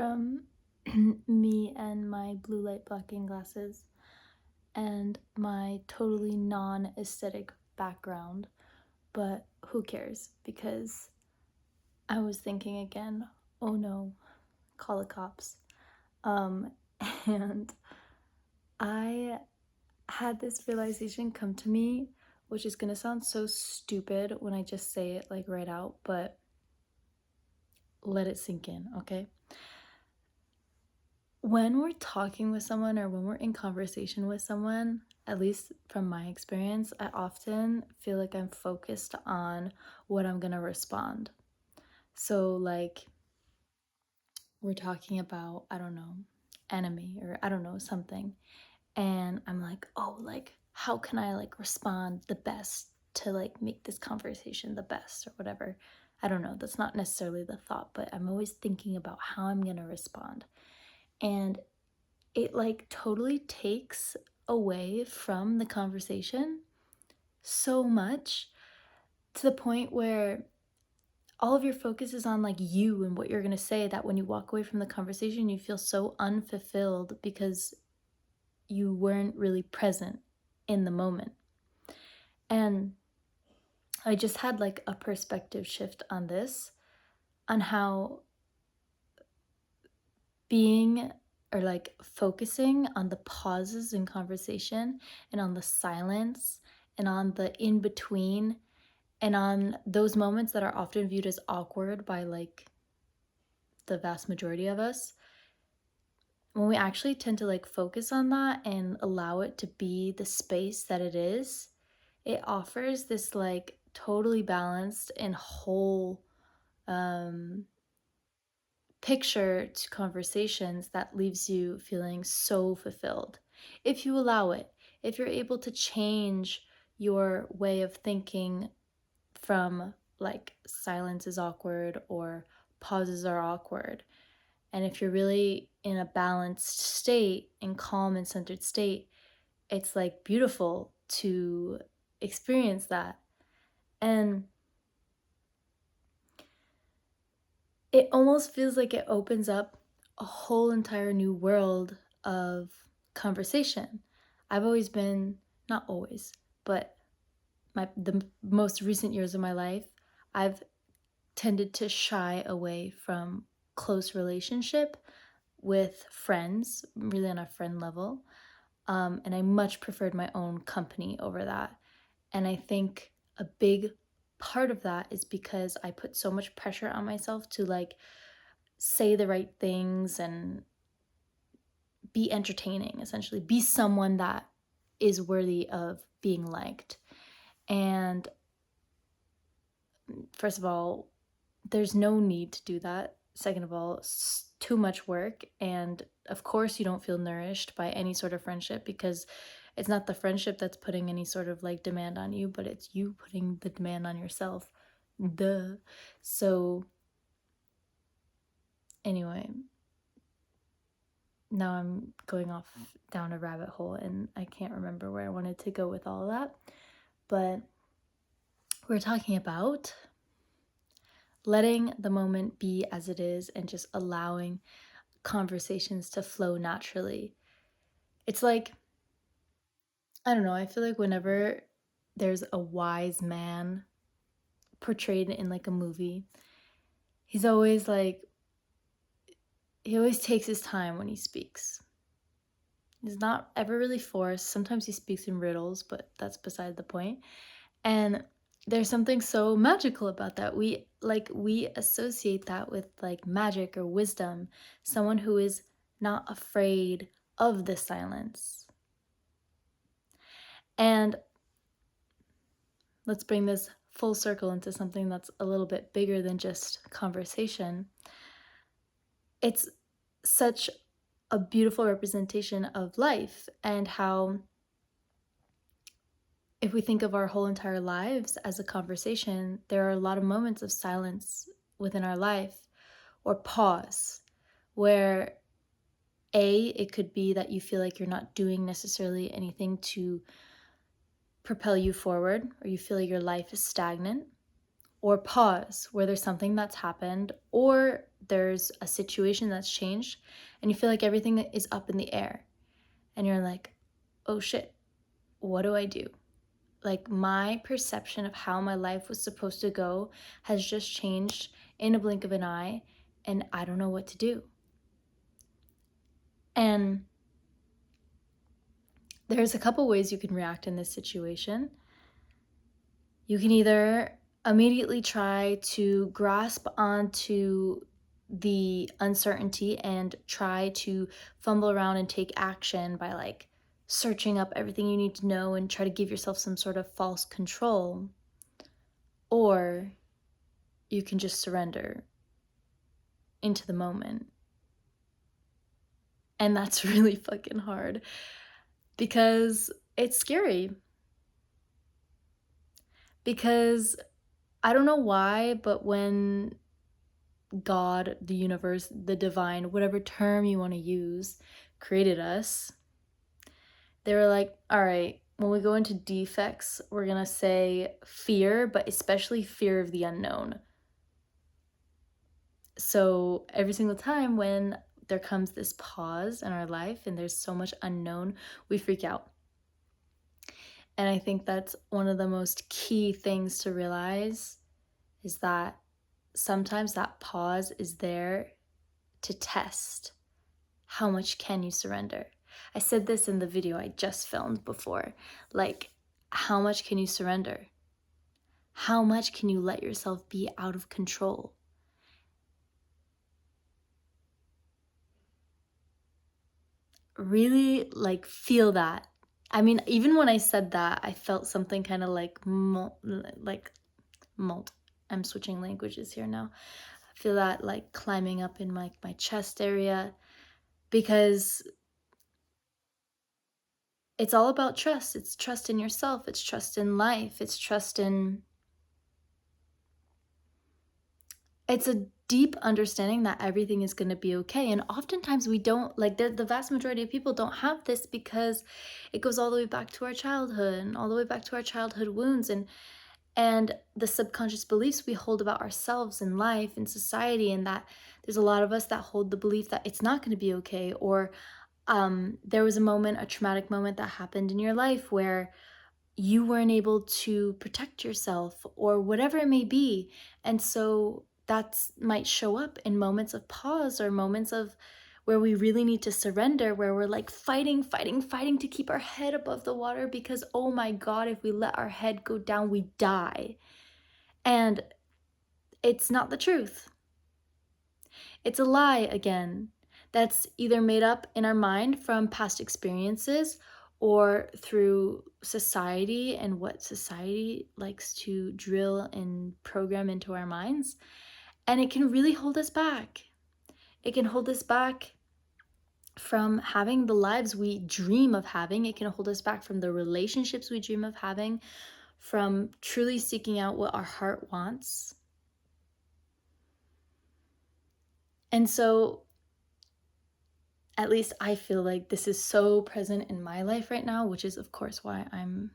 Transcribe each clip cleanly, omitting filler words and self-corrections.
from me and my blue light blocking glasses and my totally non-aesthetic background, but who cares? Because I was thinking again, oh no, call the cops. Um, and I had this realization come to me, which is gonna sound so stupid when I just say it like right out, but let it sink in, okay? When we're talking with someone or when we're in conversation with someone, at least from my experience, I often feel like I'm focused on what I'm gonna respond. So, like, we're talking about, I don't know, enemy or I don't know, something. And I'm like, oh, like, how can I like respond the best to like make this conversation the best or whatever? I don't know. That's not necessarily the thought, but I'm always thinking about how I'm gonna respond. And it like totally takes away from the conversation so much to the point where all of your focus is on like you and what you're going to say, that when you walk away from the conversation you feel so unfulfilled because you weren't really present in the moment. And I just had like a perspective shift on this, on how being or like focusing on the pauses in conversation and on the silence and on the in between and on those moments that are often viewed as awkward by like the vast majority of us, when we actually tend to like focus on that and allow it to be the space that it is, it offers this like totally balanced and whole picture to conversations that leaves you feeling so fulfilled. If you allow it, if you're able to change your way of thinking from like silence is awkward or pauses are awkward, and if you're really in a balanced state and calm and centered state, it's like beautiful to experience that. And it almost feels like it opens up a whole entire new world of conversation. I've always been, not always, but the most recent years of my life, I've tended to shy away from close relationship with friends, really on a friend level. And I much preferred my own company over that. And I think a big part of that is because I put so much pressure on myself to like say the right things and be entertaining, essentially, be someone that is worthy of being liked. And first of all, there's no need to do that. Second of all, it's too much work. And of course, you don't feel nourished by any sort of friendship because it's not the friendship that's putting any sort of like demand on you, but it's you putting the demand on yourself. Duh. So, anyway, now I'm going off down a rabbit hole and I can't remember where I wanted to go with all of that. But we're talking about letting the moment be as it is and just allowing conversations to flow naturally. It's like, I don't know, I feel like whenever there's a wise man portrayed in like a movie, he's always like, he always takes his time when he speaks. He's not ever really forced. Sometimes he speaks in riddles, but that's beside the point. And there's something so magical about that. We associate that with like magic or wisdom, someone who is not afraid of the silence. And let's bring this full circle into something that's a little bit bigger than just conversation. It's such a beautiful representation of life and how, if we think of our whole entire lives as a conversation, there are a lot of moments of silence within our life or pause where it could be that you feel like you're not doing necessarily anything to propel you forward, or you feel like your life is stagnant, or pause where there's something that's happened, or there's a situation that's changed and you feel like everything is up in the air and you're like, oh shit, what do I do? Like, my perception of how my life was supposed to go has just changed in a blink of an eye, and I don't know what to do. And there's a couple ways you can react in this situation. You can either immediately try to grasp onto the uncertainty and try to fumble around and take action by like searching up everything you need to know and try to give yourself some sort of false control. Or you can just surrender into the moment. And that's really fucking hard because it's scary. Because I don't know why, but when God, the universe, the divine, whatever term you want to use, created us, they were like, all right, when we go into defects, we're going to say fear, but especially fear of the unknown. So every single time when there comes this pause in our life and there's so much unknown, we freak out. And I think that's one of the most key things to realize is that sometimes that pause is there to test how much can you surrender. I said this in the video I just filmed before. Like, how much can you surrender? How much can you let yourself be out of control? Really, like, feel that. I mean, even when I said that, I felt something kind of like molt. I'm switching languages here now. I feel that like climbing up in my chest area because it's all about trust. It's trust in yourself. It's trust in life. It's trust in. It's a deep understanding that everything is going to be okay. And oftentimes we don't, like the vast majority of people don't have this because it goes all the way back to our childhood and all the way back to our childhood wounds and the subconscious beliefs we hold about ourselves and life and society, and that there's a lot of us that hold the belief that it's not going to be okay, or there was a traumatic moment that happened in your life where you weren't able to protect yourself or whatever it may be. And so that might show up in moments of pause or moments of where we really need to surrender, where we're like fighting to keep our head above the water because, oh my God, if we let our head go down, we die. And it's not the truth. It's a lie again. That's either made up in our mind from past experiences or through society and what society likes to drill and program into our minds. And it can really hold us back. It can hold us back from having the lives we dream of having. It can hold us back from the relationships we dream of having, from truly seeking out what our heart wants. And so, at least I feel like this is so present in my life right now, which is, of course, why I'm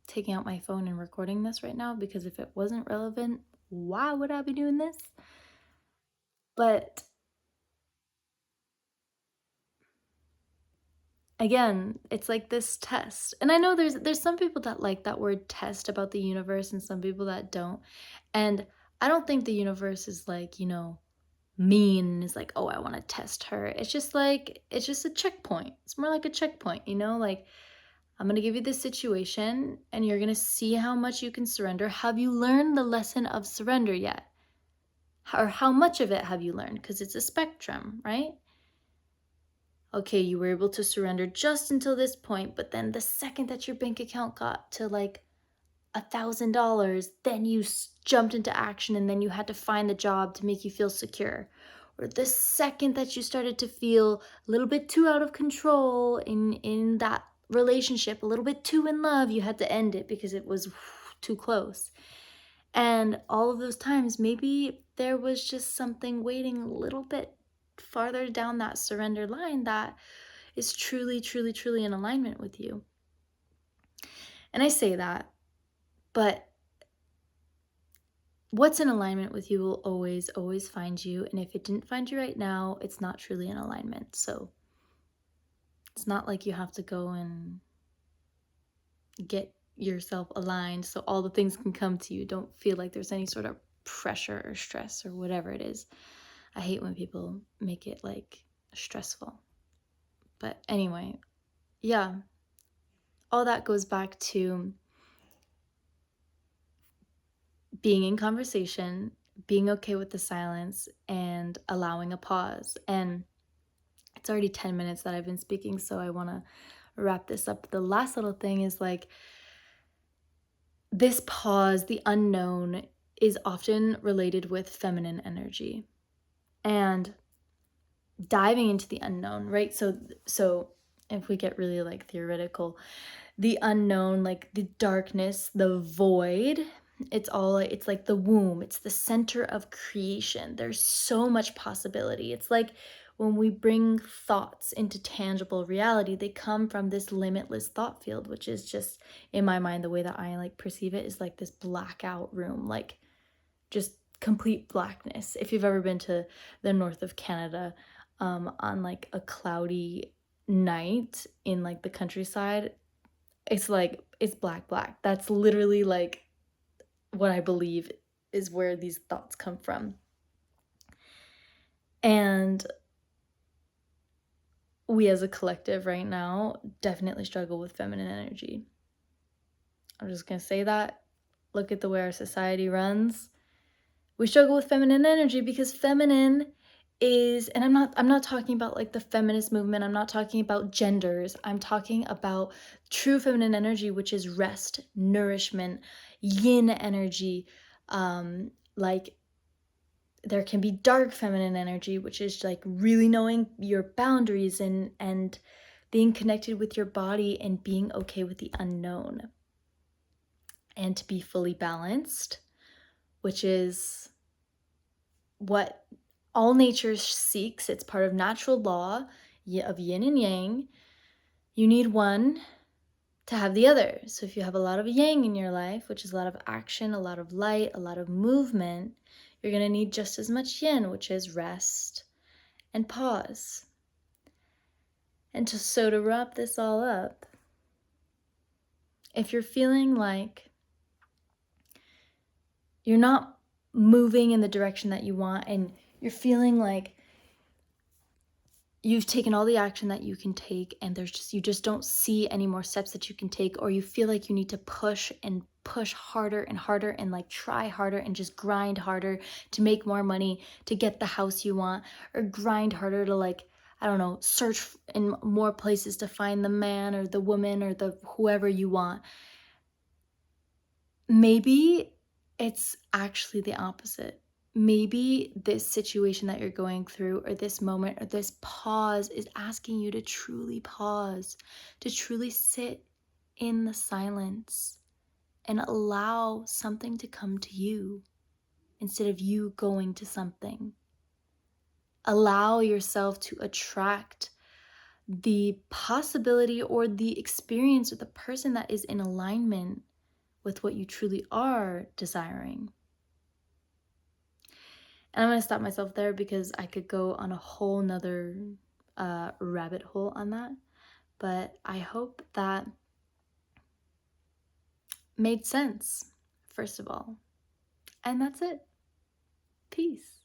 taking out my phone and recording this right now, because if it wasn't relevant, why would I be doing this? But again, it's like this test. And I know there's some people that like that word test about the universe and some people that don't. And I don't think the universe is like, mean and is like, oh, I want to test her. It's just a checkpoint. It's more like a checkpoint, like I'm going to give you this situation and you're going to see how much you can surrender. Have you learned the lesson of surrender yet? Or how much of it have you learned? Because it's a spectrum, right? Okay, you were able to surrender just until this point, but then the second that your bank account got to like $1,000, then you jumped into action and then you had to find the job to make you feel secure. Or the second that you started to feel a little bit too out of control in that relationship, a little bit too in love, you had to end it because it was too close. And all of those times, maybe there was just something waiting a little bit farther down that surrender line that is truly, truly, truly in alignment with you. And I say that, but what's in alignment with you will always, always find you. And if it didn't find you right now, it's not truly in alignment. So it's not like you have to go and get yourself aligned so all the things can come to you. Don't feel like there's any sort of pressure or stress or whatever it is. I hate when people make it like stressful. But anyway, yeah, all that goes back to being in conversation, being okay with the silence, and allowing a pause. And it's already 10 minutes that I've been speaking, so I want to wrap this up. The last little thing is like this pause, the unknown, is often related with feminine energy. And diving into the unknown, right? So if we get really like theoretical, the unknown, like the darkness, the void, it's like the womb, it's the center of creation. There's so much possibility. It's like when we bring thoughts into tangible reality, they come from this limitless thought field, which is just, in my mind, the way that I like perceive it is like this blackout room, like just complete blackness. If you've ever been to the north of Canada, on like a cloudy night in like the countryside, it's like it's black. That's literally like what I believe is where these thoughts come from. And we as a collective right now definitely struggle with feminine energy. I'm just going to say that. Look at the way our society runs. We struggle with feminine energy because feminine is, and I'm not talking about like the feminist movement. I'm not talking about genders. I'm talking about true feminine energy, which is rest, nourishment, yin energy. Like there can be dark feminine energy, which is like really knowing your boundaries and being connected with your body and being okay with the unknown. And to be fully balanced, which is what all nature seeks. It's part of natural law of yin and yang. You need one to have the other. So if you have a lot of yang in your life, which is a lot of action, a lot of light, a lot of movement, you're going to need just as much yin, which is rest and pause. And to wrap this all up, if you're feeling like you're not moving in the direction that you want and you're feeling like you've taken all the action that you can take and you just don't see any more steps that you can take, or you feel like you need to push and push harder and harder and like try harder and just grind harder to make more money to get the house you want, or grind harder to like, I don't know, search in more places to find the man or the woman or the whoever you want. Maybe it's actually the opposite. Maybe this situation that you're going through, or this moment, or this pause is asking you to truly pause, to truly sit in the silence and allow something to come to you instead of you going to something. Allow yourself to attract the possibility or the experience or the person that is in alignment with what you truly are desiring. And I'm going to stop myself there because I could go on a whole nother rabbit hole on that. But I hope that made sense, first of all. And that's it. Peace.